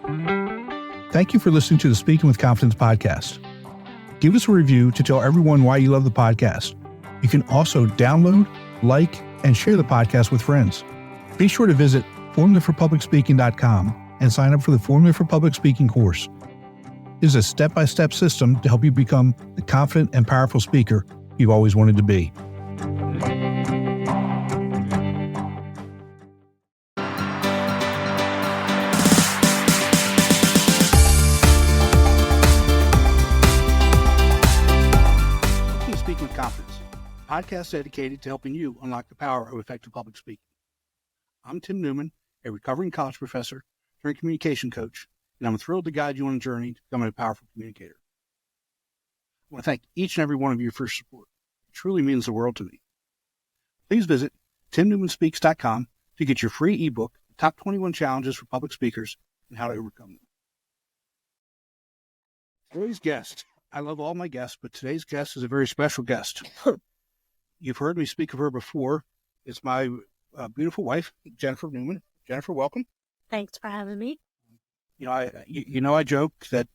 Thank you for listening to the Speaking with Confidence podcast. Give us a review to tell everyone why you love the podcast. You can also download, like, and share the podcast with friends. Be sure to visit formulaforpublicspeaking.com and sign up for the Formula for Public Speaking course. It is a step-by-step system to help you become the confident and powerful speaker you've always wanted to be. Speaking with Confidence, a podcast dedicated to helping you unlock the power of effective public speaking. I'm Tim Newman, a recovering college professor turned communication coach, and I'm thrilled to guide you on a journey to becoming a powerful communicator. I want to thank each and every one of you for your support. It truly means the world to me. Please visit timnewmanspeaks.com to get your free ebook, Top 21 Challenges for Public Speakers and How to Overcome Them. Today's guest. I love all my guests, but today's guest is a very special guest. You've heard me speak of her before. It's my beautiful wife, Jennifer Newman. Jennifer, welcome. Thanks for having me. I joke that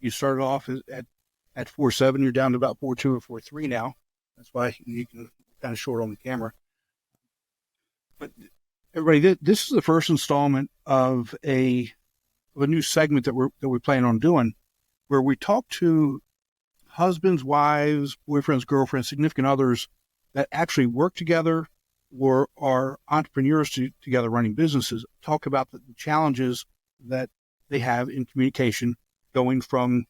you started off at 4'7", you're down to about 4'2" or 4'3" now. That's why you can kind of short on the camera. But everybody, this is the first installment of a new segment that we plan on doing, where we talk to husbands, wives, boyfriends, girlfriends, significant others that actually work together or are entrepreneurs together running businesses, talk about the challenges that they have in communication, going from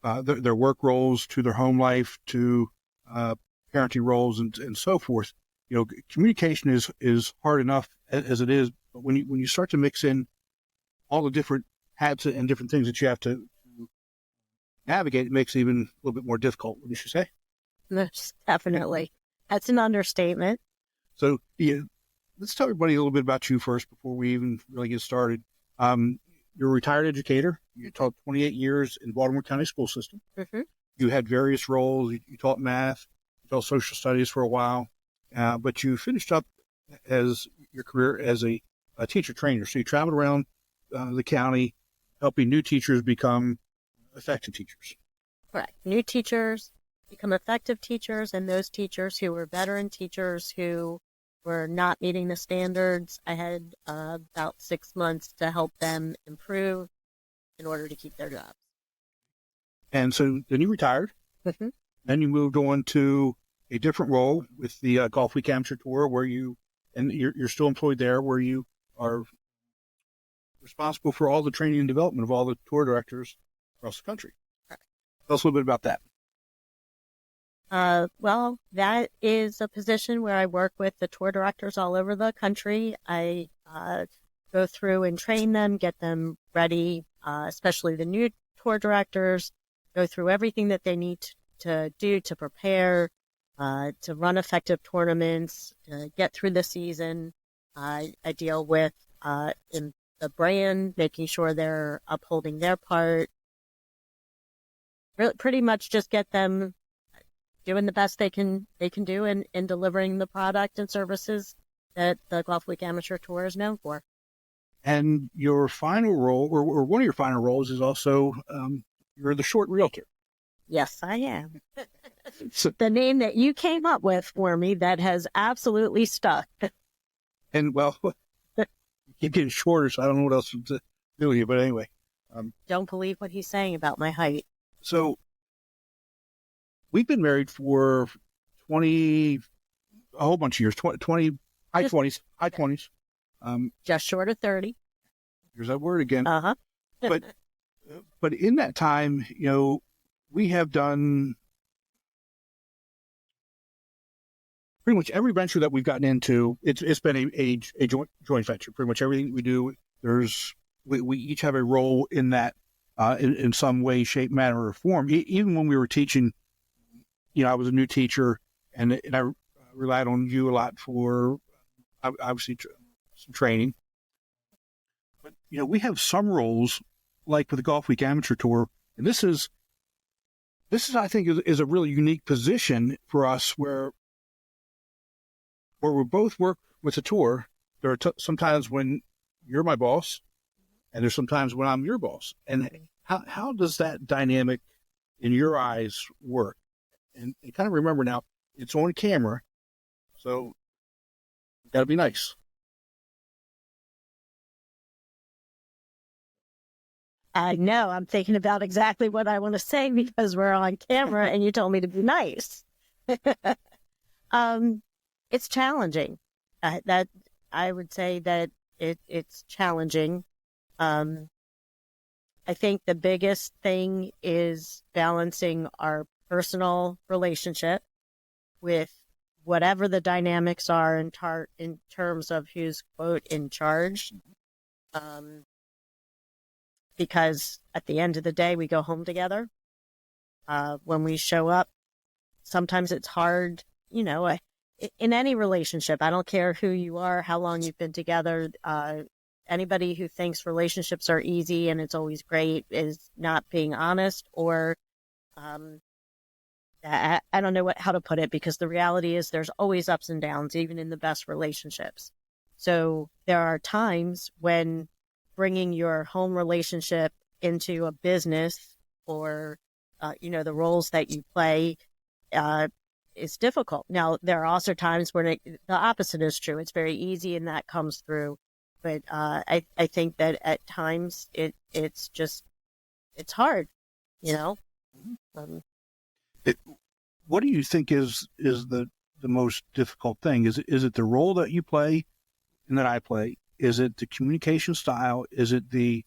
their work roles to their home life to parenting roles and so forth. You know, communication is hard enough as it is, but when you start to mix in all the different hats and different things that you have to navigate, it makes it even a little bit more difficult, wouldn't you say? Most definitely. That's an understatement. So let's tell everybody a little bit about you first before we even really get started. You're a retired educator. You taught 28 years in Baltimore County school system. Mm-hmm. You had various roles. You taught math, you taught social studies for a while, but you finished up as your career as a teacher trainer. So you traveled around the county helping new teachers become effective teachers. Correct. New teachers become effective teachers, and those teachers who were veteran teachers who were not meeting the standards, I had about 6 months to help them improve in order to keep their jobs. And so then you retired. Mm-hmm. Then you moved on to a different role with the Golfweek Amateur Tour, where you're still employed there, where you are responsible for all the training and development of all the tour directors across the country. Right. Tell us a little bit about that. Well, that is a position where I work with the tour directors all over the country. I go through and train them, get them ready, especially the new tour directors, go through everything that they need to do to prepare, to run effective tournaments, get through the season. I deal with in the brand, making sure they're upholding their part. Really, pretty much just get them doing the best they can do in delivering the product and services that the Golfweek Amateur Tour is known for. And your final role, or one of your final roles, is also you're the short realtor. Yes, I am. The name that you came up with for me that has absolutely stuck. And well, you keep getting shorter, so I don't know what else to do with you. But anyway, don't believe what he's saying about my height. So we've been married for a whole bunch of years, 20 high 20s. Just short of 30. Here's that word again. Uh-huh. But in that time, we have done pretty much every venture that we've gotten into. It's been a joint venture. Pretty much everything we do, we each have a role in that. In some way, shape, manner, or form. Even when we were teaching, I was a new teacher, and I relied on you a lot for, obviously, some training. But, we have some roles, like with the Golfweek Amateur Tour, and this is I think, is a really unique position for us where we both work with the tour. There are sometimes when you're my boss, and there's sometimes when I'm your boss. And how does that dynamic in your eyes work? And kind of remember now, it's on camera, so you got to be nice. I know. I'm thinking about exactly what I want to say because we're on camera and you told me to be nice. It's challenging. That I would say that it's challenging. I think the biggest thing is balancing our personal relationship with whatever the dynamics are in terms of who's, quote, in charge. Because at the end of the day, we go home together. When we show up, sometimes it's hard, in any relationship. I don't care who you are, how long you've been together. Anybody who thinks relationships are easy and it's always great is not being honest, or I don't know how to put it, because the reality is there's always ups and downs, even in the best relationships. So there are times when bringing your home relationship into a business, or, the roles that you play, is difficult. Now, there are also times when the opposite is true. It's very easy and that comes through. But I think that at times it's hard, What do you think is the most difficult thing? Is it the role that you play and that I play? Is it the communication style? Is it the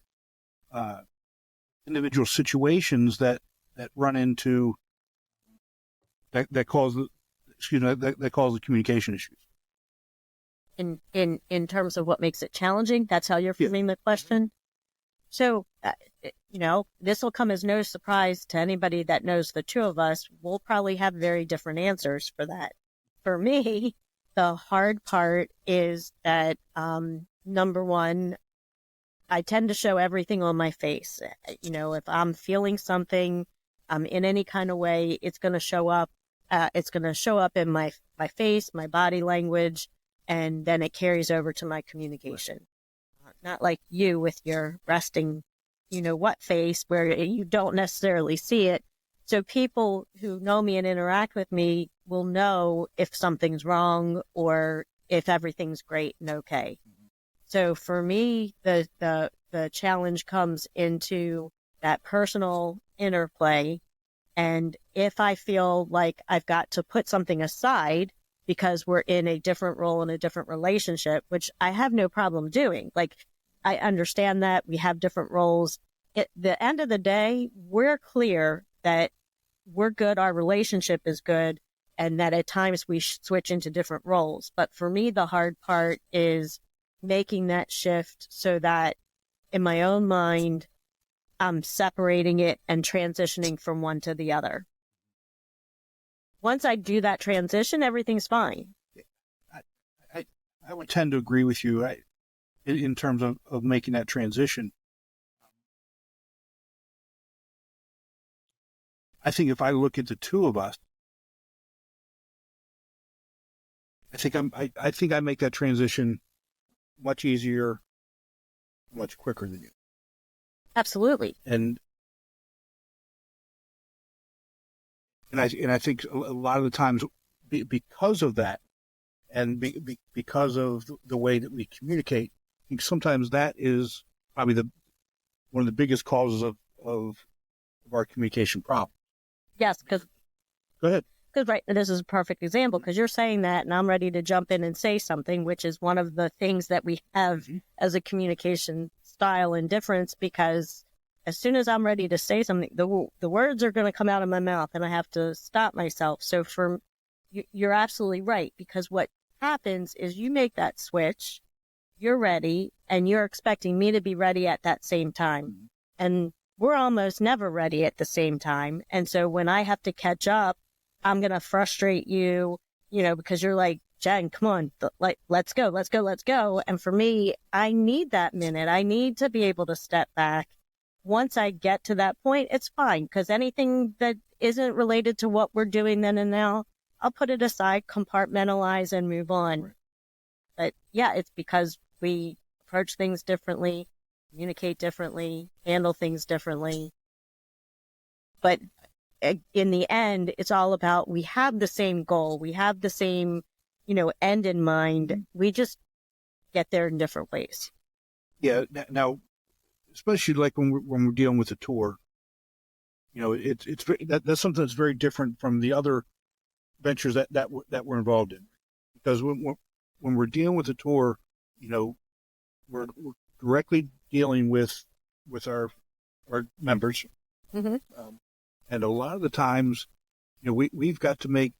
individual situations that run into that cause the communication issues? In terms of what makes it challenging, that's how you're framing the question. So, this will come as no surprise to anybody that knows the two of us. We'll probably have very different answers for that. For me, the hard part is that, number one, I tend to show everything on my face. If I'm feeling something, in any kind of way, it's going to show up. It's going to show up in my face, my body language, and then it carries over to my communication. Not like you with your resting, what face where you don't necessarily see it. So people who know me and interact with me will know if something's wrong or if everything's great and okay. So for me, the challenge comes into that personal interplay. And if I feel like I've got to put something aside because we're in a different role in a different relationship, which I have no problem doing. Like, I understand that we have different roles. At the end of the day, we're clear that we're good, our relationship is good, and that at times we switch into different roles. But for me, the hard part is making that shift so that in my own mind, I'm separating it and transitioning from one to the other. Once I do that transition, everything's fine. I would tend to agree with you in terms of making that transition. I think if I look at the two of us, I think I make that transition much easier, much quicker than you. Absolutely. And I think a lot of the times, because of that, and because of the way that we communicate, I think sometimes that is probably one of the biggest causes of our communication problem. Yes, because Go ahead. Because this is a perfect example, because you're saying that and I'm ready to jump in and say something, which is one of the things that we have as a communication style and difference, because as soon as I'm ready to say something, the words are going to come out of my mouth and I have to stop myself. So you're absolutely right, because what happens is you make that switch, you're ready, and you're expecting me to be ready at that same time. And we're almost never ready at the same time. And so when I have to catch up, I'm going to frustrate you, because you're like, Jen, come on, let's go. And for me, I need that minute. I need to be able to step back. Once I get to that point, it's fine, because anything that isn't related to what we're doing then and now, I'll put it aside, compartmentalize, and move on. Right. But yeah, it's because we approach things differently. communicate differently, handle things differently. But in the end, it's all about, we have the same goal. We have the same, end in mind. We just get there in different ways. Yeah. Now, especially like when we're dealing with a tour, that's something that's very different from the other ventures that we're involved in, because when we're dealing with a tour, we're directly dealing with our members, Mm-hmm. and a lot of the times, we've got to make,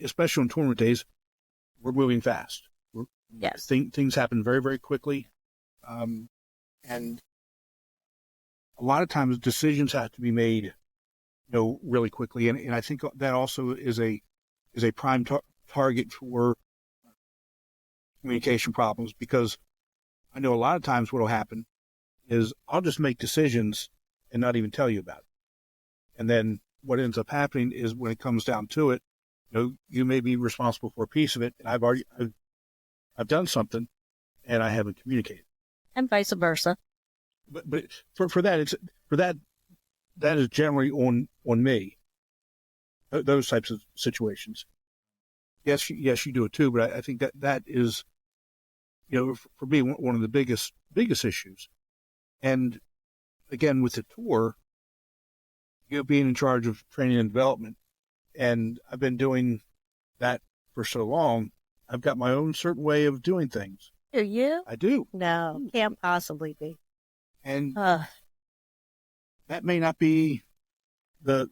especially on tournament days, we're moving fast. Yes. Things happen very, very quickly, and a lot of times decisions have to be made, really quickly, and I think that also is a prime target for communication problems, because I know a lot of times what will happen is I'll just make decisions and not even tell you about it. And then what ends up happening is, when it comes down to it, you may be responsible for a piece of it, and I've done something and I haven't communicated. And vice versa. But for that is generally on me. Those types of situations. Yes, you do it too, but I think that is, for me, one of the biggest issues. And again, with the tour, being in charge of training and development, and I've been doing that for so long, I've got my own certain way of doing things. Do you? I do. No, can't possibly be. And that may not be the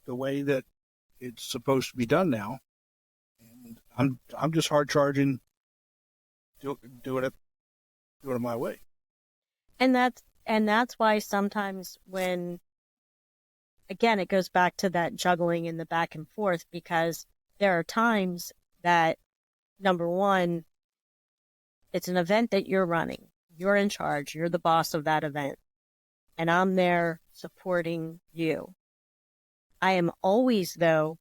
way that it's supposed to be done now. And I'm just hard charging, doing it my way. And that's why sometimes when, again, it goes back to that juggling and the back and forth, because there are times that, number one, it's an event that you're running. You're in charge. You're the boss of that event. And I'm there supporting you. I am always, though,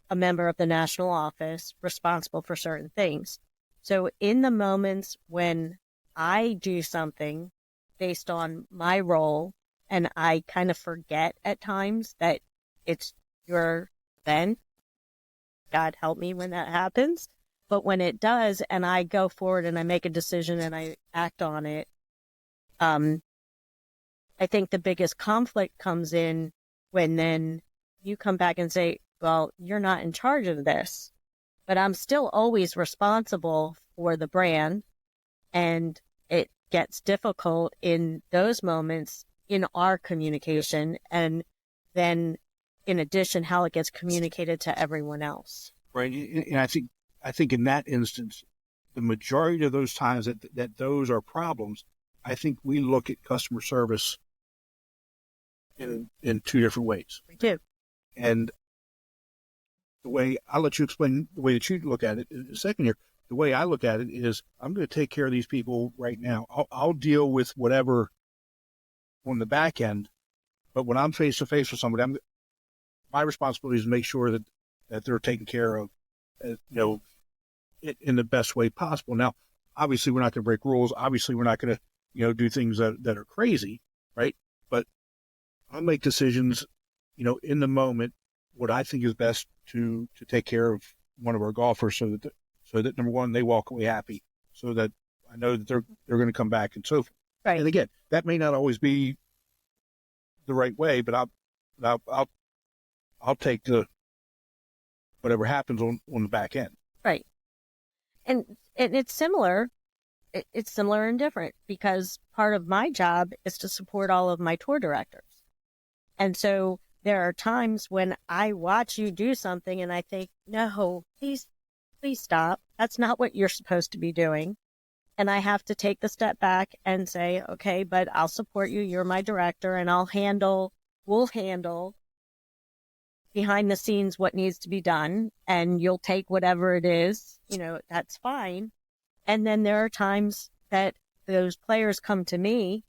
a member of the national office responsible for certain things. So in the moments when I do something based on my role, and I kind of forget at times that it's your event, God help me when that happens. But when it does, and I go forward and I make a decision and I act on it, I think the biggest conflict comes in when then you come back and say, well, you're not in charge of this, but I'm still always responsible for the brand. And it gets difficult in those moments in our communication. And then in addition, how it gets communicated to everyone else. Right. And I think in that instance, the majority of those times that those are problems, I think we look at customer service in two different ways. We do. And the way I'll let you explain the way that you look at it in a second here. The way I look at it is, I'm going to take care of these people right now. I'll deal with whatever on the back end, but when I'm face to face with somebody, my responsibility is to make sure that they're taken care of, in the best way possible. Now, obviously, we're not going to break rules. Obviously, we're not going to, do things that are crazy, right? But I'll make decisions, in the moment, what I think is best to take care of one of our golfers, so that number one, they walk away happy, so that I know that they're going to come back and so forth. Right. And again, that may not always be the right way, but I'll take the whatever happens on the back end. Right. And it's similar. It's similar and different, because part of my job is to support all of my tour directors. And so there are times when I watch you do something and I think, no, please stop. That's not what you're supposed to be doing. And I have to take the step back and say, okay, but I'll support you. You're my director, and we'll handle behind the scenes what needs to be done, and you'll take whatever it is, that's fine. And then there are times that those players come to me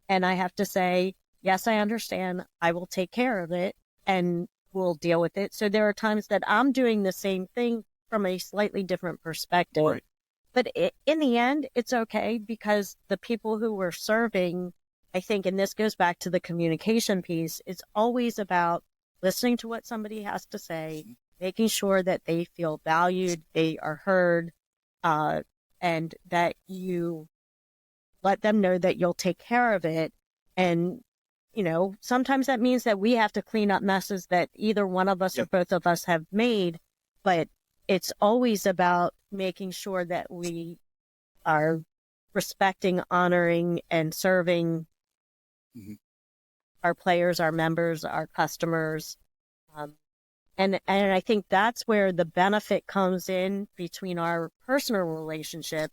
and I have to say, yes, I understand. I will take care of it and we'll deal with it. So there are times that I'm doing the same thing from a slightly different perspective. Right. But in the end, it's okay because the people who we're serving, I think, and this goes back to the communication piece, it's always about listening to what somebody has to say, making sure that they feel valued, they are heard, and that you let them know that you'll take care of it. And, sometimes that means that we have to clean up messes that either one of us or both of us have made, but it's always about making sure that we are respecting, honoring, and serving our players, our members, our customers. And I think that's where the benefit comes in between our personal relationship,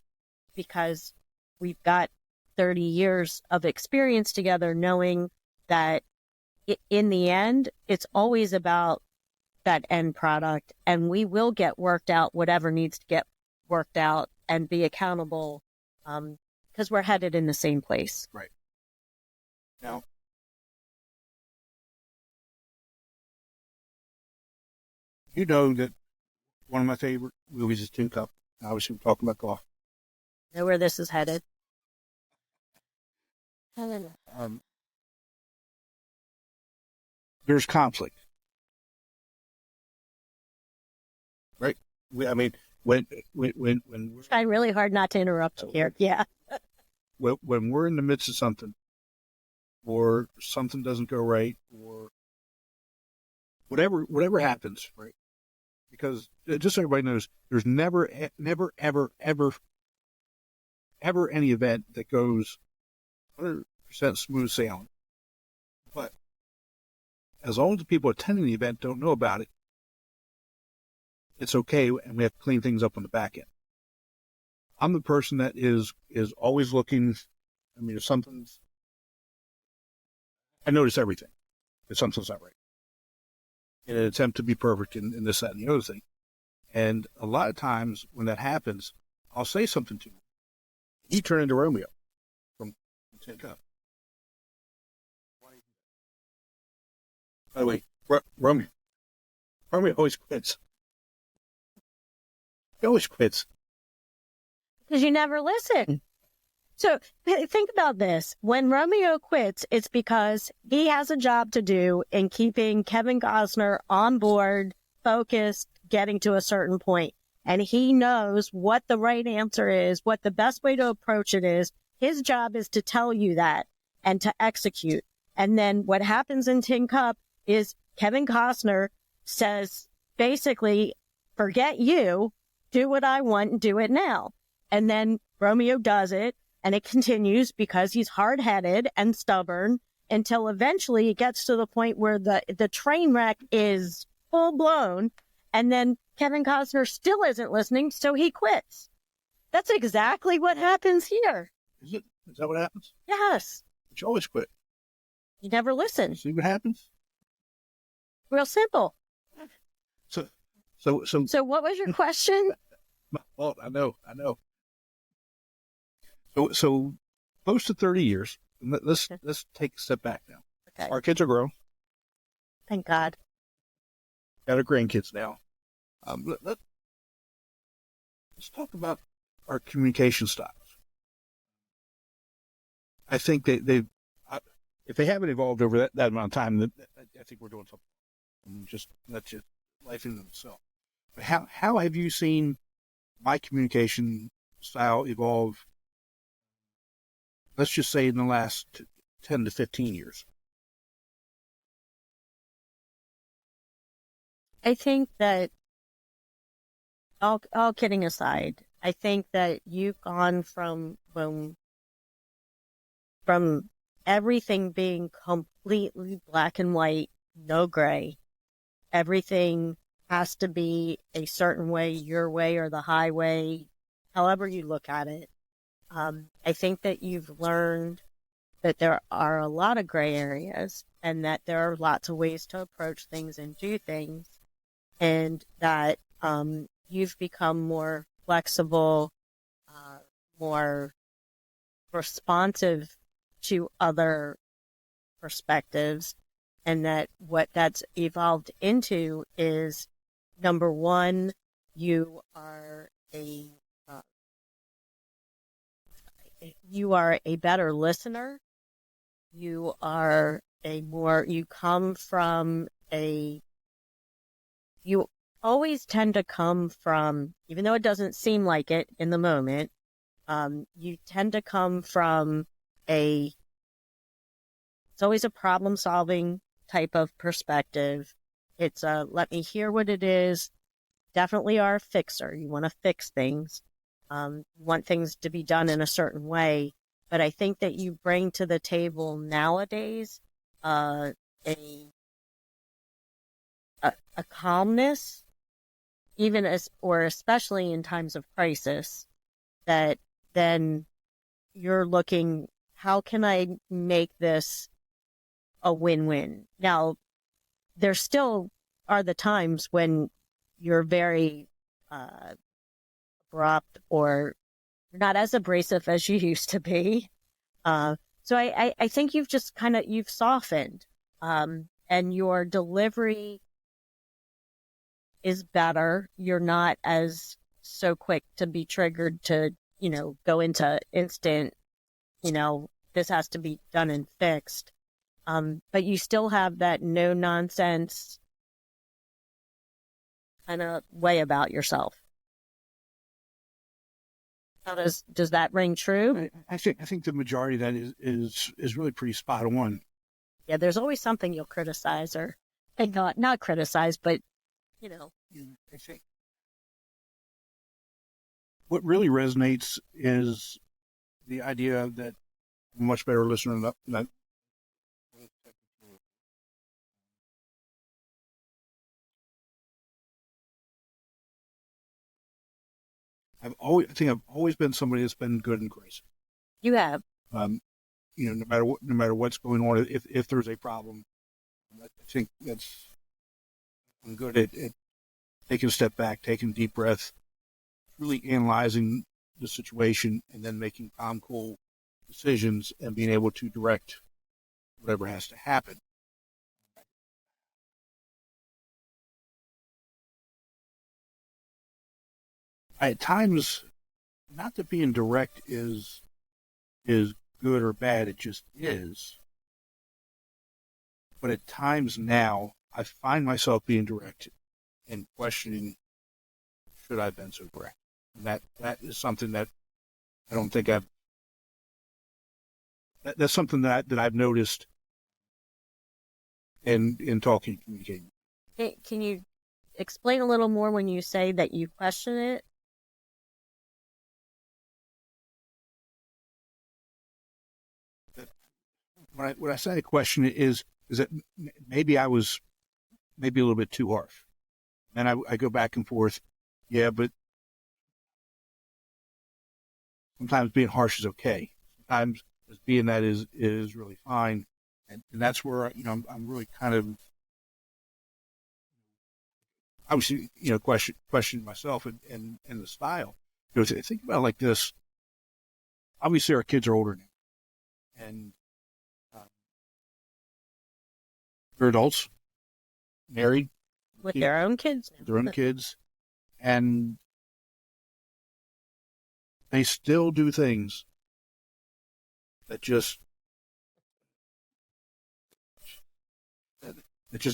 because we've got 30 years of experience together, knowing that in the end, it's always about that end product, and we will get worked out whatever needs to get worked out and be accountable, because we're headed in the same place. Right. Now, you know that one of my favorite movies is Tin Cup. Obviously, we're talking about golf. Know where this is headed? There's conflict, right? When we're, Trying really hard not to interrupt you here. Yeah. when we're in the midst of something, or something doesn't go right, or whatever happens, right? Because just so everybody knows, there's never, ever any event that goes 100% smooth sailing. But as long as the people attending the event don't know about it, it's okay, and we have to clean things up on the back end. I'm the person that is always looking. I mean, if something's, I notice everything. If something's not right, in an attempt to be perfect in this, that, and the other thing. And a lot of times when that happens, I'll say something to him. He turned into Romeo from Tin Cup. By the way, Romeo always quits. He always quits. Because you never listen. So think about this. When Romeo quits, it's because he has a job to do in keeping Kevin Costner on board, focused, getting to a certain point. And he knows what the right answer is, what the best way to approach it is. His job is to tell you that and to execute. And then what happens in Tin Cup is Kevin Costner says, basically, forget you, do what I want and do it now. And then Romeo does it, and it continues because he's hard-headed and stubborn until eventually it gets to the point where the train wreck is full-blown, and then Kevin Costner still isn't listening, so he quits. That's exactly what happens here. Is it? Is that what happens? Yes. But you always quit. You never listen. See what happens? Real simple. So what was your question? Well, I know. So close to 30 years. Let's take a step back now. Okay. Our kids are grown. Thank God. Got our grandkids now. Let's talk about our communication styles. I think they've if they haven't evolved over that amount of time, I think we're doing something. That's just life in itself. But how have you seen my communication style evolve? Let's just say in the last 10 to 15 years. I think that, all kidding aside, I think that you've gone from everything being completely black and white, no gray. Everything has to be a certain way, your way or the highway, however you look at it. I think that you've learned that there are a lot of gray areas and that there are lots of ways to approach things and do things, and that you've become more flexible, more responsive to other perspectives, and that what that's evolved into is, number one, you are a you are a better listener. You are you come from you always tend to come from, even though it doesn't seem like it in the moment, you tend to come from it's always a problem solving type of perspective. It's let me hear what it is. Definitely are a fixer. You want to fix things. You want things to be done in a certain way. But I think that you bring to the table nowadays a calmness, especially in times of crisis, that then you're looking, how can I make this a win-win? Now, there still are the times when you're very abrupt, or you're not as abrasive as you used to be. So I think you've just you've softened, and your delivery is better. You're not as so quick to be triggered to, go into instant, this has to be done and fixed. But you still have that no nonsense kind of way about yourself. How does that ring true? I think the majority of that is really pretty spot on. Yeah, there's always something you'll criticize and not criticize, but I think what really resonates is the idea that I'm a much better listener than I think I've always been somebody that's been good and gracious. You have. No matter what's going on, if there's a problem, I think I'm good at taking a step back, taking a deep breath, really analyzing the situation, and then making calm, cool decisions and being able to direct whatever has to happen. At times, not that being direct is good or bad, it just is. But at times now, I find myself being direct and questioning, should I have been so direct? And that is something that I don't think that's something that I've noticed in talking and communicating. Can you explain a little more when you say that you question it? When I say a question is that maybe I was a little bit too harsh. And I go back and forth. Yeah, but sometimes being harsh is okay. Sometimes being that is really fine. And that's where, I'm really kind of, obviously, question myself and the style. Think about it like this. Obviously, our kids are older now. And they're adults, married. With their own kids? Their own kids. And they still do things that just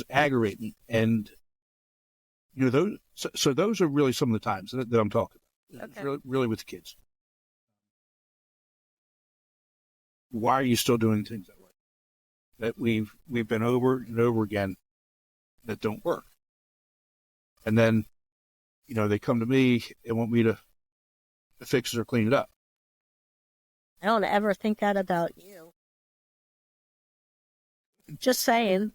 aggravate me. And, those are really some of the times that I'm talking about. Okay. It's really with the kids. Why are you still doing things that way? That we've been over and over again that don't work. And then, they come to me and want me to fix it or clean it up. I don't ever think that about you. Just saying.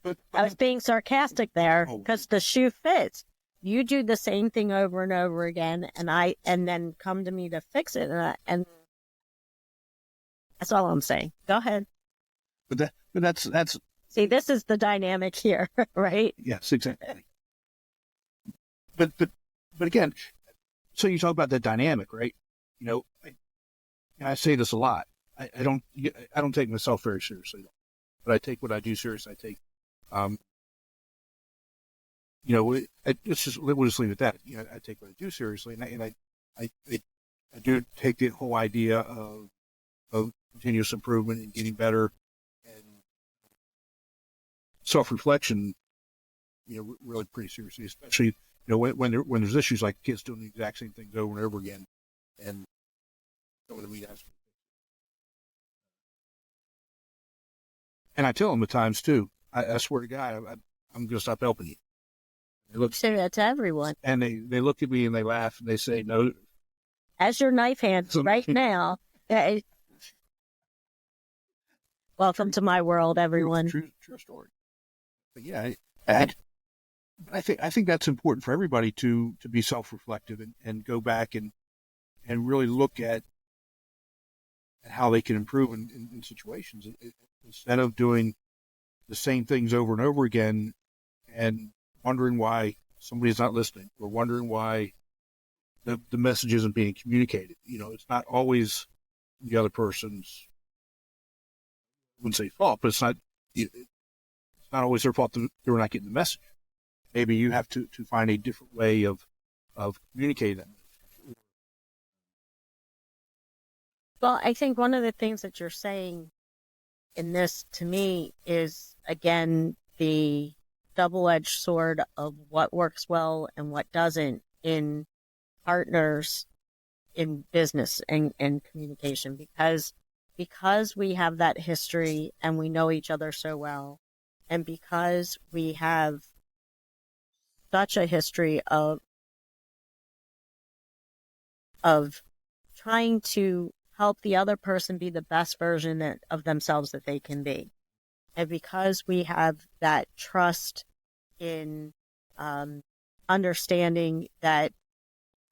But I was being sarcastic there because the shoe fits. You do the same thing over and over again, and then come to me to fix it, and that's all I'm saying. Go ahead. But that's see, this is the dynamic here, right? Yes, exactly. But again, so you talk about that dynamic, right? I say this a lot. I don't take myself very seriously, but I take what I do seriously. I take, we'll just leave it at that. I take what I do seriously, and I I do take the whole idea of continuous improvement and getting better and self-reflection, really pretty seriously, especially, when there's issues like kids doing the exact same things over and over again, and coming to me asking. And I tell them at times too, I swear to God, I'm going to stop helping you. They look, say that to everyone. and they look at me and they laugh and they say, no. As your knife hand right now. Welcome to my world, everyone. True story. But yeah, I think that's important for everybody to be self-reflective and go back and really look at how they can improve in situations instead of doing the same things over and over again and wondering why somebody's not listening or wondering why the message isn't being communicated. It's not always the other person's, I wouldn't say fault, but it's not always their fault that they're not getting the message. Maybe you have to find a different way of communicating that message. Well, I think one of the things that you're saying in this, to me, is, again, the double-edged sword of what works well and what doesn't in partners in business and communication, because we have that history and we know each other so well, and because we have such a history of trying to help the other person be the best version of themselves that they can be. And because we have that trust in understanding that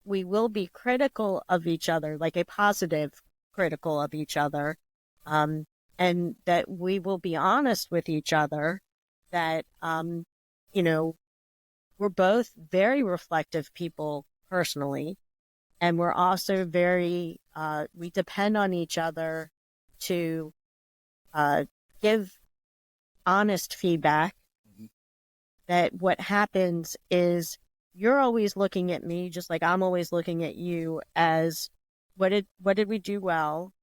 we will be critical of each other, like a positive critical of each other, and that we will be honest with each other, that, we're both very reflective people personally, and we're also very, we depend on each other to give honest feedback. Mm-hmm. That what happens is you're always looking at me, just like I'm always looking at you, as what did we do well?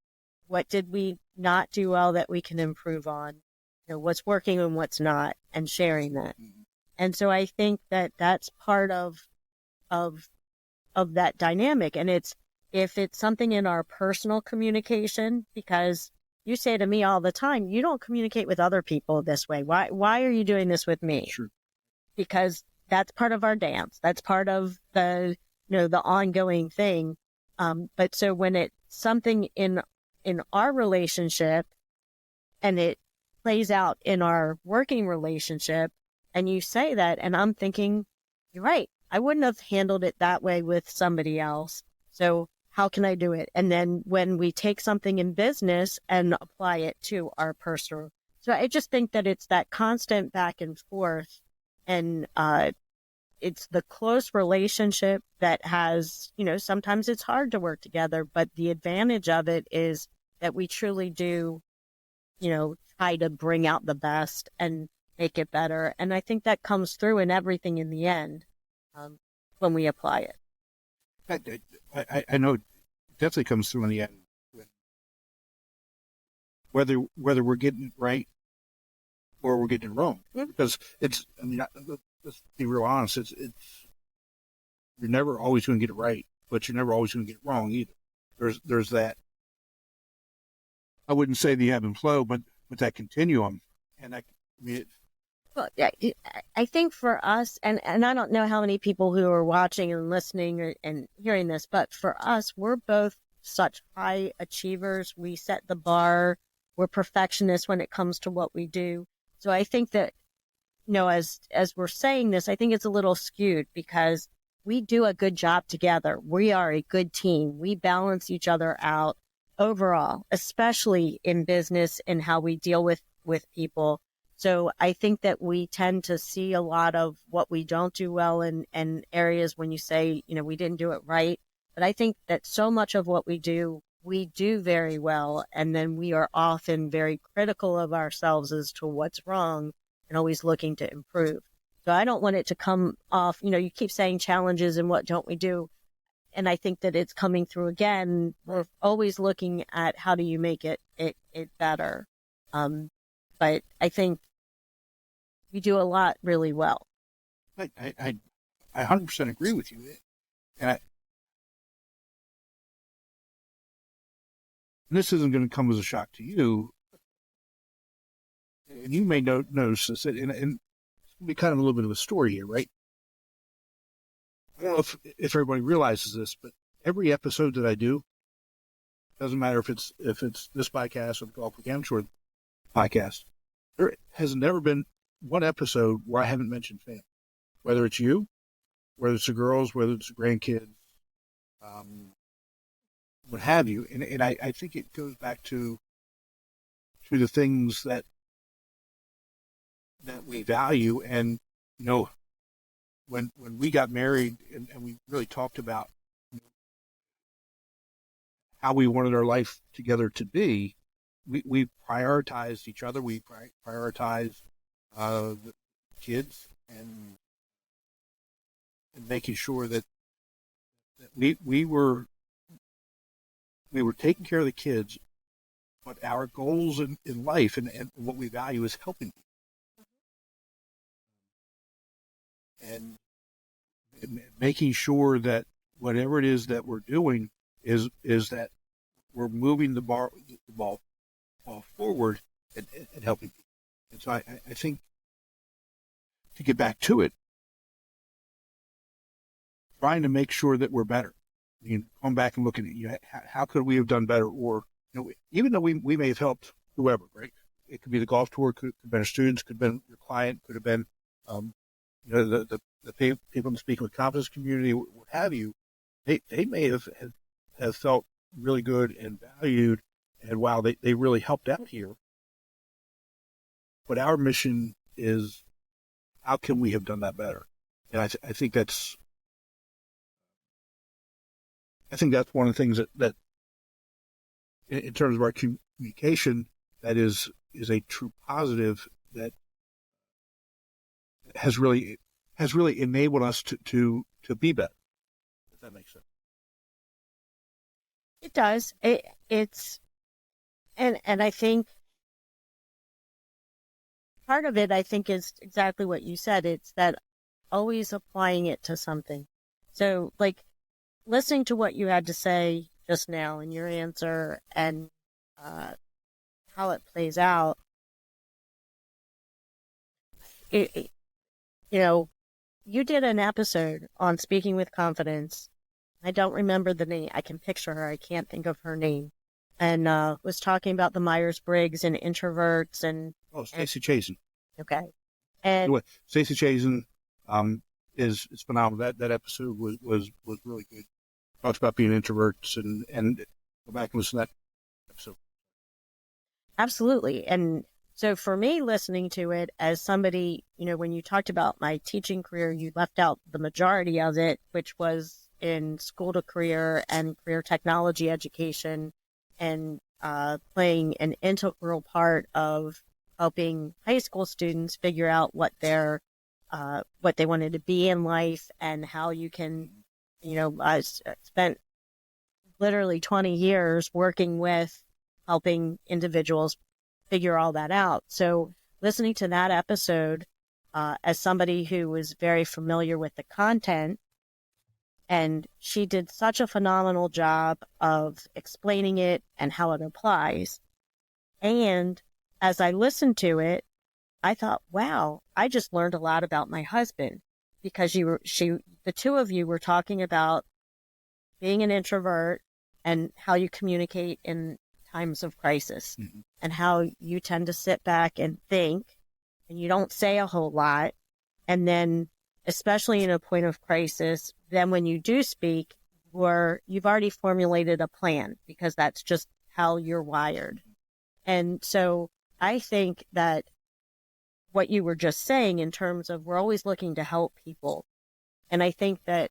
What did we not do well that we can improve on? What's working and what's not, and sharing that. Mm-hmm. And so I think that that's part of that dynamic. And if it's something in our personal communication, because you say to me all the time, you don't communicate with other people this way. Why are you doing this with me? Sure. Because that's part of our dance. That's part of the ongoing thing. But so when it's something in our relationship and it plays out in our working relationship, and you say that, and I'm thinking, you're right. I wouldn't have handled it that way with somebody else. So how can I do it? And then when we take something in business and apply it to our personal. So I just think that it's that constant back and forth, and it's the close relationship that has, sometimes it's hard to work together, but the advantage of it is that we truly do, try to bring out the best and make it better. And I think that comes through in everything in the end when we apply it. I know it definitely comes through in the end. Whether we're getting it right or we're getting it wrong. Mm-hmm. Because let's be real honest, it's you're never always going to get it right, but you're never always going to get it wrong either. There's that, I wouldn't say the ebb and flow, but that continuum. And well, I think for us, and I don't know how many people who are watching and listening and hearing this, but for us, we're both such high achievers. We set the bar. We're perfectionists when it comes to what we do. So I think that, as we're saying this, I think it's a little skewed because we do a good job together. We are a good team. We balance each other out overall, especially in business and how we deal with people. So I think that we tend to see a lot of what we don't do well in areas when you say, we didn't do it right. But I think that so much of what we do very well. And then we are often very critical of ourselves as to what's wrong and always looking to improve. So I don't want it to come off, you keep saying challenges and what don't we do. I think that it's coming through again. We're always looking at how do you make it better. But I think we do a lot really well. I 100% agree with you. And this isn't going to come as a shock to you. And you may notice this, and it's going to be kind of a little bit of a story here, right? I don't know if everybody realizes this, but every episode that I do, doesn't matter if it's this podcast or the Golfweek Amateur podcast, there has never been one episode where I haven't mentioned family. Whether it's you, whether it's the girls, whether it's the grandkids, what have you. And I think it goes back to the things that we value. And, you know, when we got married and we really talked about how we wanted our life together to be, we prioritized each other. We prioritized the kids and making sure that we were taking care of the kids, but our goals in life and what we value is helping people. And making sure that whatever it is that we're doing is that we're moving the ball forward and helping people. And so I think, to get back to it, trying to make sure that we're better. Going back and looking at how could we have done better, or even though we may have helped whoever, right? It could be the golf tour, could have been our students, could have been your client, could have been the people in the Speaking with Confidence community, what have you. They may have felt really good and valued, and wow, they really helped out here. But our mission is, how can we have done that better? And I think that's one of the things that in terms of our communication, that is a true positive that has really enabled us to be better. If that makes sense. It does. It's and I think part of it, I think, is exactly what you said. It's that always applying it to something. So, like, listening to what you had to say just now in your answer and how it plays out, you did an episode on Speaking with Confidence. I don't remember the name. I can picture her. I can't think of her name. And was talking about the Myers-Briggs and introverts and... Oh, Stacey Chazen. Okay. And anyway, Stacey Chazen is phenomenal. That episode was really good. Talks about being introverts and go back and listen to that episode. Absolutely. And so for me, listening to it as somebody, when you talked about my teaching career, you left out the majority of it, which was in school to career and career technology education, and playing an integral part of helping high school students figure out what they wanted to be in life, and how you can, I spent literally 20 years working with helping individuals figure all that out. So listening to that episode, as somebody who was very familiar with the content, and she did such a phenomenal job of explaining it and how it applies. And as I listened to it, I thought, wow, I just learned a lot about my husband, because the two of you were talking about being an introvert and how you communicate in times of crisis, mm-hmm. and how you tend to sit back and think, and you don't say a whole lot. And then, especially in a point of crisis, then when you do speak, you've already formulated a plan, because that's just how you're wired. And so I think that what you were just saying in terms of we're always looking to help people. And I think that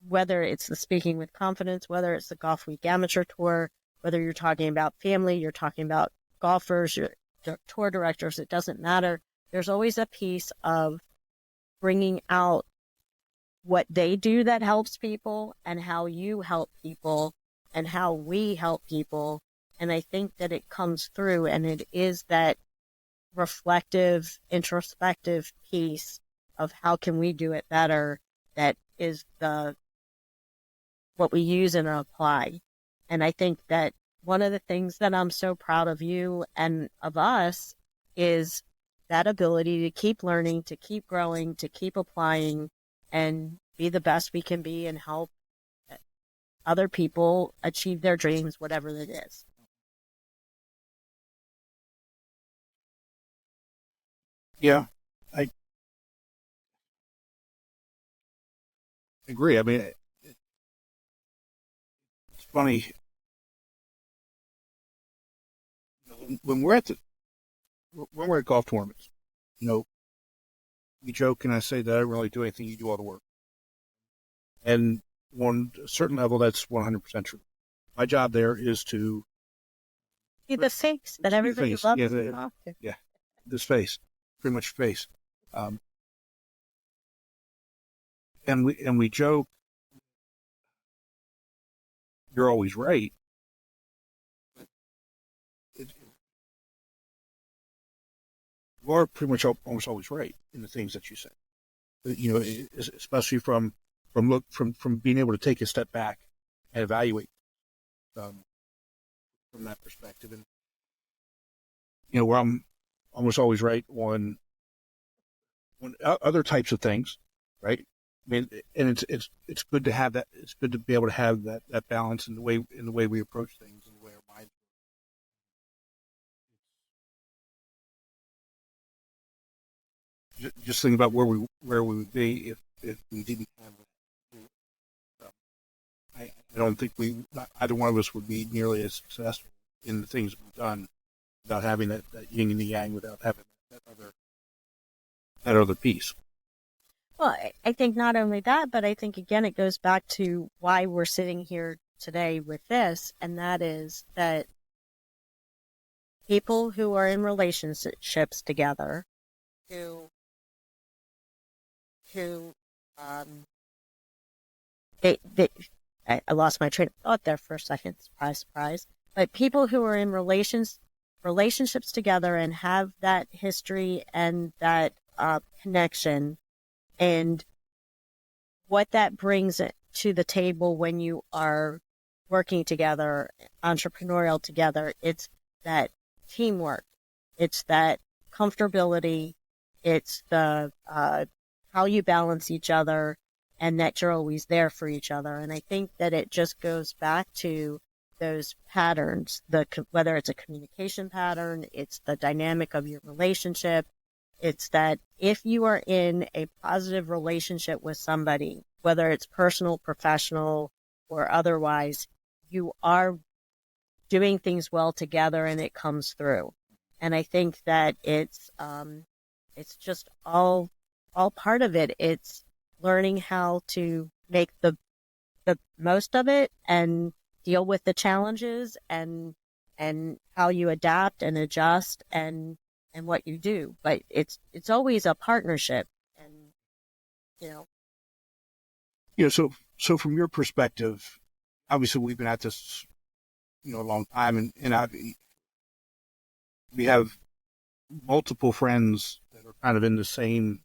whether it's the Speaking with Confidence, whether it's the Golfweek Amateur Tour, whether you're talking about family, you're talking about golfers, your tour directors, it doesn't matter. There's always a piece of bringing out what they do that helps people and how you help people and how we help people. And I think that it comes through, and it is that reflective, introspective piece of how can we do it better that is what we use and apply. And I think that one of the things that I'm so proud of you and of us is that ability to keep learning, to keep growing, to keep applying, and be the best we can be and help other people achieve their dreams, whatever it is. Yeah, I agree. I mean, it's funny when we're at golf tournaments. You know, we joke and I say that I don't really do anything. You do all the work, and on a certain level, that's 100% true. My job there is to Be the face that everybody face. loves Yeah, to talk to. yeah, this face, pretty much face. Um, and we joke, you're always right. It, you are pretty much almost always right in the things that you say. You know, especially from being able to take a step back and evaluate um, from that perspective. And you know, where I'm almost always right on other types of things, right? I mean, and it's good to have that. It's good to be able to have that balance in the way we approach things and the way our minds. Just think about where we would be if we didn't have it. I don't think either one of us would be nearly as successful in the things we've done without having that yin and the yang, without having that other piece. Well, I think not only that, but I think, again, it goes back to why we're sitting here today with this, and that is that people who are in relationships together, who they I lost my train of thought there for a second. Surprise, surprise. But people who are in relationships together and have that history and that connection, and what that brings to the table when you are working together, entrepreneurial together, it's that teamwork, it's that comfortability, it's the how you balance each other, and that you're always there for each other. And I think that it just goes back to those patterns, whether it's a communication pattern, it's the dynamic of your relationship. It's that if you are in a positive relationship with somebody, whether it's personal, professional, or otherwise, you are doing things well together and it comes through. And I think that it's just all part of it. It's learning how to make the most of it and deal with the challenges and how you adapt and adjust and what you do. But it's always a partnership, and you know. Yeah. So from your perspective, obviously we've been at this, a long time, and we have multiple friends that are kind of in the same,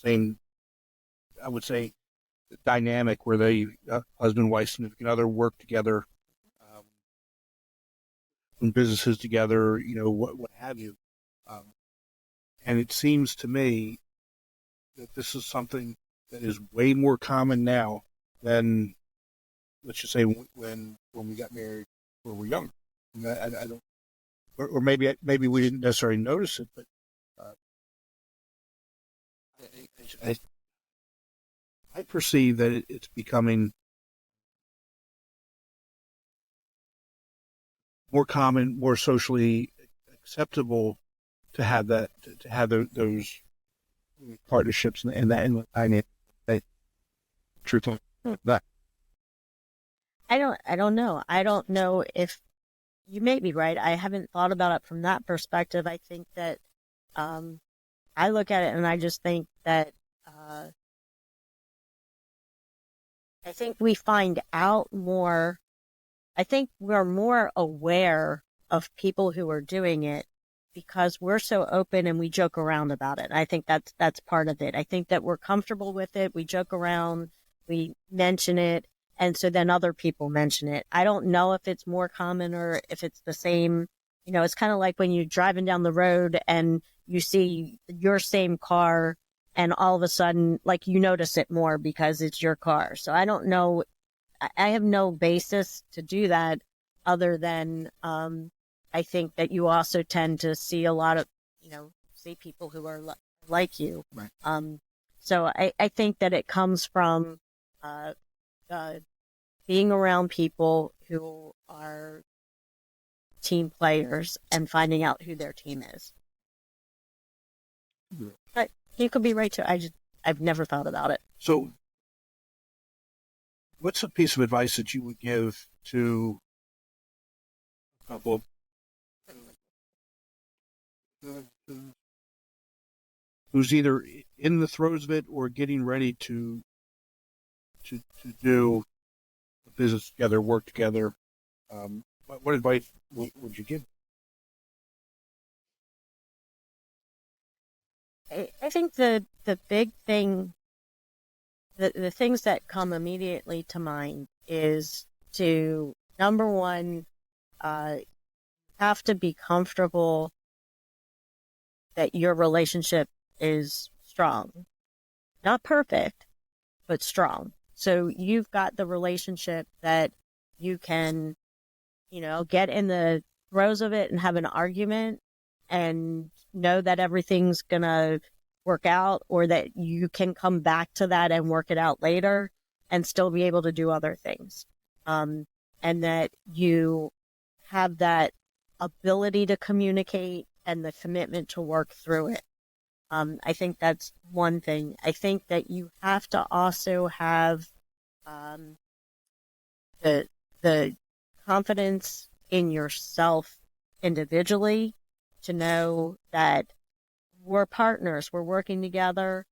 I would say, dynamic where they husband, wife, significant other work together, in businesses together, what have you. And it seems to me that this is something that is way more common now than, let's just say, when we got married or were younger. I don't, or maybe we didn't necessarily notice it, but I perceive that it's becoming more common, more socially acceptable to have that, to have those partnerships and that. And I mean, truthfully, that. I don't know. I don't know if you may be right. I haven't thought about it from that perspective. I think that I look at it and I just think that I think we find out more. I think we're more aware of people who are doing it because we're so open and we joke around about it. I think that's part of it. I think that we're comfortable with it. We joke around, we mention it, and so then other people mention it. I don't know if it's more common or if it's the same. You know, it's kind of like when you're driving down the road and you see your same car and all of a sudden, like, you notice it more because it's your car. So I don't know. I have no basis to do that other than, I think that you also tend to see a lot of, see people who are like you. Right. So I think that it comes from, being around people who are team players and finding out who their team is. Yeah. But you could be right too. I've never thought about it. So, what's a piece of advice that you would give to a couple who's either in the throes of it or getting ready to do a business together, work together? What advice would you give? I think the big thing, the things that come immediately to mind is to, number one, have to be comfortable that your relationship is strong. Not perfect, but strong. So you've got the relationship that you can, get in the throes of it and have an argument and know that everything's going to work out, or that you can come back to that and work it out later and still be able to do other things. And that you have that ability to communicate and the commitment to work through it. I think that's one thing. I think that you have to also have the confidence in yourself individually to know that we're partners, we're working together.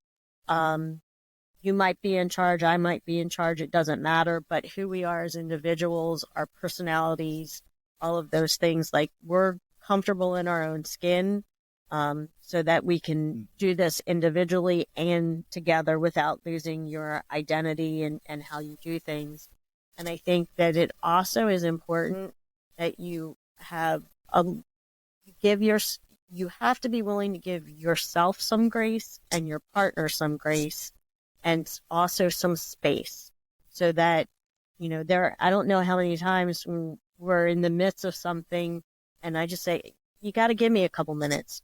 You might be in charge, I might be in charge, it doesn't matter, but who we are as individuals, our personalities, all of those things, like, we're comfortable in our own skin, so that we can do this individually and together without losing your identity and how you do things. And I think that it also is important that you have you have to be willing to give yourself some grace and your partner some grace and also some space, so that, I don't know how many times we're in the midst of something and I just say, you got to give me a couple minutes.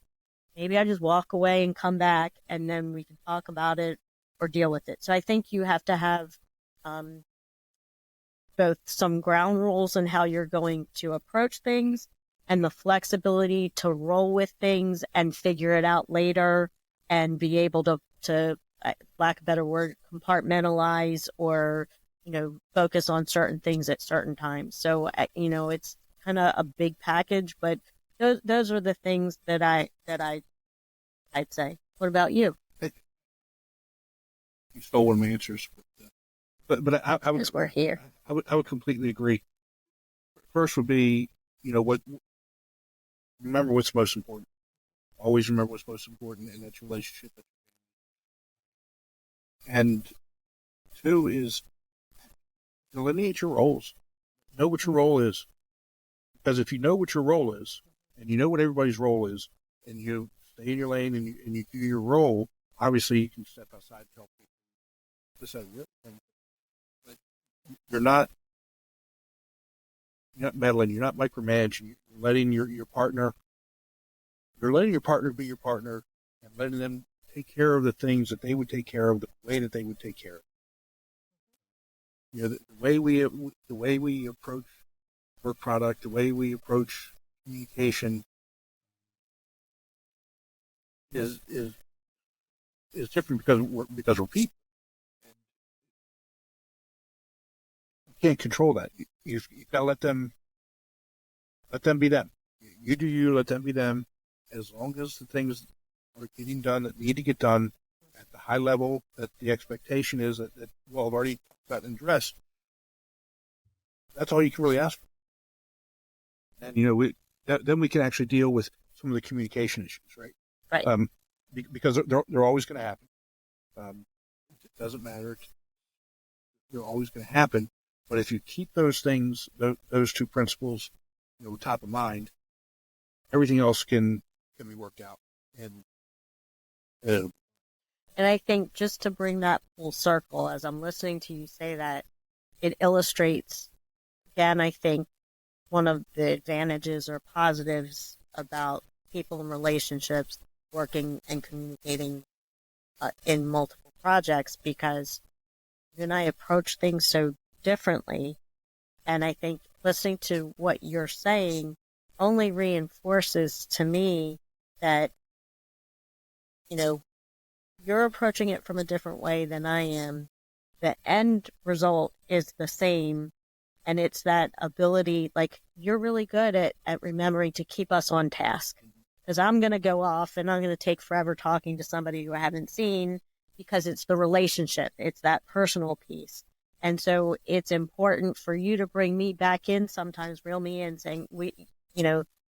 Maybe I just walk away and come back and then we can talk about it or deal with it. So I think you have to have, both some ground rules in how you're going to approach things and the flexibility to roll with things and figure it out later and be able to lack of a better word, compartmentalize or, focus on certain things at certain times. So, it's kind of a big package, but those are the things that I'd say. What about you? You stole one of my answers, but I would, Because we're here. I would completely agree. First would be, remember what's most important. Always remember what's most important, and that's your relationship. And two is delineate your roles. Know what your role is. Because if you know what your role is, and you know what everybody's role is, and you stay in your lane and you do your role, obviously you can step outside and help people. But you're not meddling. You're not micromanaging. You're letting your partner. You're letting your partner be your partner, and letting them take care of the things that they would take care of the way that they would take care of. The way we approach work product, the way we approach communication is different because we're people. You can't control that. You've got to let them be them. You do you, let them be them. As long as the things are getting done that need to get done at the high level that the expectation is that well, I've already cut and dress. That's all you can really ask for. And, then we can actually deal with some of the communication issues, right? Right. Because they're always going to happen. It doesn't matter. They're always going to happen. But if you keep those things, those two principles, top of mind, everything else can be worked out. And I think just to bring that full circle, as I'm listening to you say that, it illustrates, again, I think one of the advantages or positives about people in relationships working and communicating in multiple projects, because you and I approach things so differently. And I think listening to what you're saying only reinforces to me that, you're approaching it from a different way than I am. The end result is the same. And it's that ability, like, you're really good at remembering to keep us on task. Because I'm going to go off and I'm going to take forever talking to somebody who I haven't seen, because it's the relationship. It's that personal piece. And so it's important for you to bring me back in, sometimes reel me in, saying,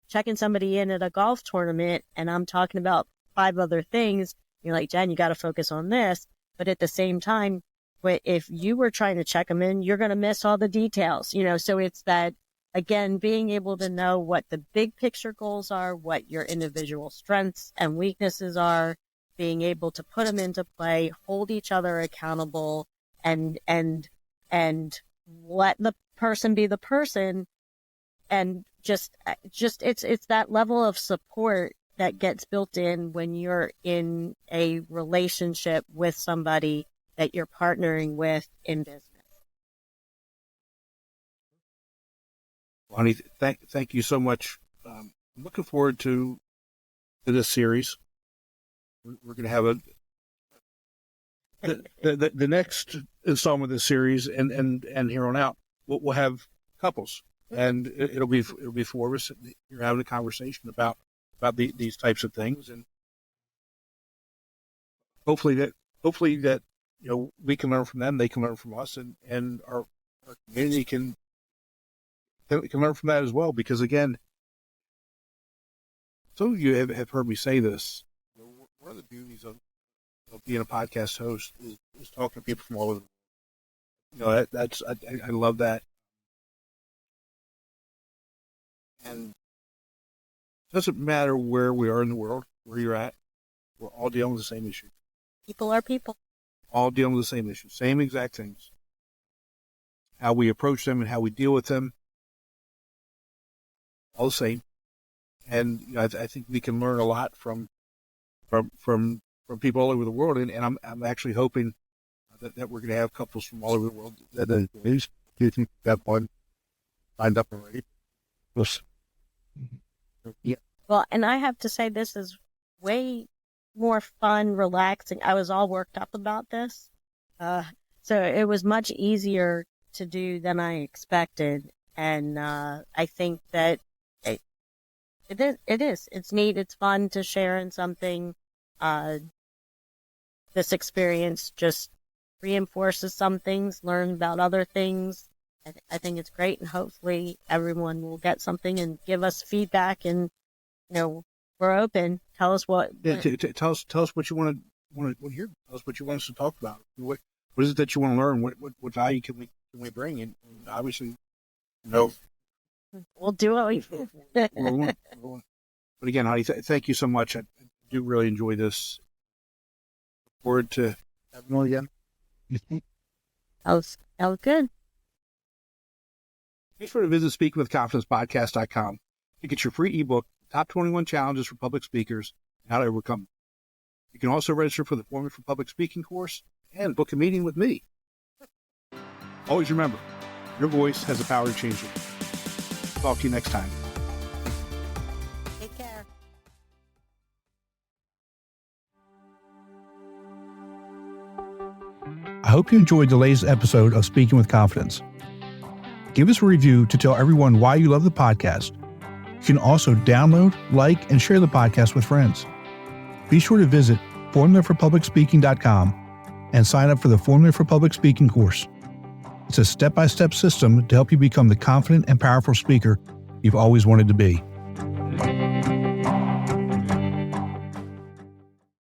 checking somebody in at a golf tournament and I'm talking about 5 other things. You're like, Jen, you got to focus on this. But at the same time, if you were trying to check them in, you're going to miss all the details, so it's that, again, being able to know what the big picture goals are, what your individual strengths and weaknesses are, being able to put them into play, hold each other accountable, and let the person be the person. And just it's that level of support that gets built in when you're in a relationship with somebody that you're partnering with in business. Lonnie, thank you so much. I'm looking forward to this series. We're going to have the next installment of this series, and here on out, we'll have couples, and it'll be 4 of us. You're having a conversation about these types of things, and hopefully that we can learn from them, they can learn from us, and our community can learn from that as well. Because again, some of you have heard me say this. One of the beauties of being a podcast host is talking to people from all over the world. I love that. And it doesn't matter where we are in the world, where you're at, we're all dealing with the same issue. People are people. All dealing with the same issue, same exact things. How we approach them and how we deal with them, all the same. And I think we can learn a lot from people all over the world. And I'm actually hoping that we're going to have couples from all over the world that that one lined up already. Yeah. Well, and I have to say, this is way more fun, relaxing. I was all worked up about this. So it was much easier to do than I expected. And I think that it is. It's neat. It's fun to share in something. This experience just reinforces some things, learn about other things. I think it's great, and hopefully everyone will get something and give us feedback. And we're open. Tell us what. Tell us what you want to hear. Tell us what you want us to talk about. What is it that you want to learn? What value can we bring? And obviously, we'll do what we want. But again, Heidi, thank you so much. I do really enjoy this. Look forward to having you on again. That was good. Make sure to visit speakingwithconfidencepodcast.com to get your free ebook, Top 21 Challenges for Public Speakers and How to Overcome Them. You can also register for the Formula for Public Speaking course and book a meeting with me. Always remember, your voice has the power to change you. Talk to you next time. Take care. I hope you enjoyed the latest episode of Speaking with Confidence. Give us a review to tell everyone why you love the podcast. You can also download, like, and share the podcast with friends. Be sure to visit formulaforpublicspeaking.com and sign up for the Formula for Public Speaking course. It's a step-by-step system to help you become the confident and powerful speaker you've always wanted to be.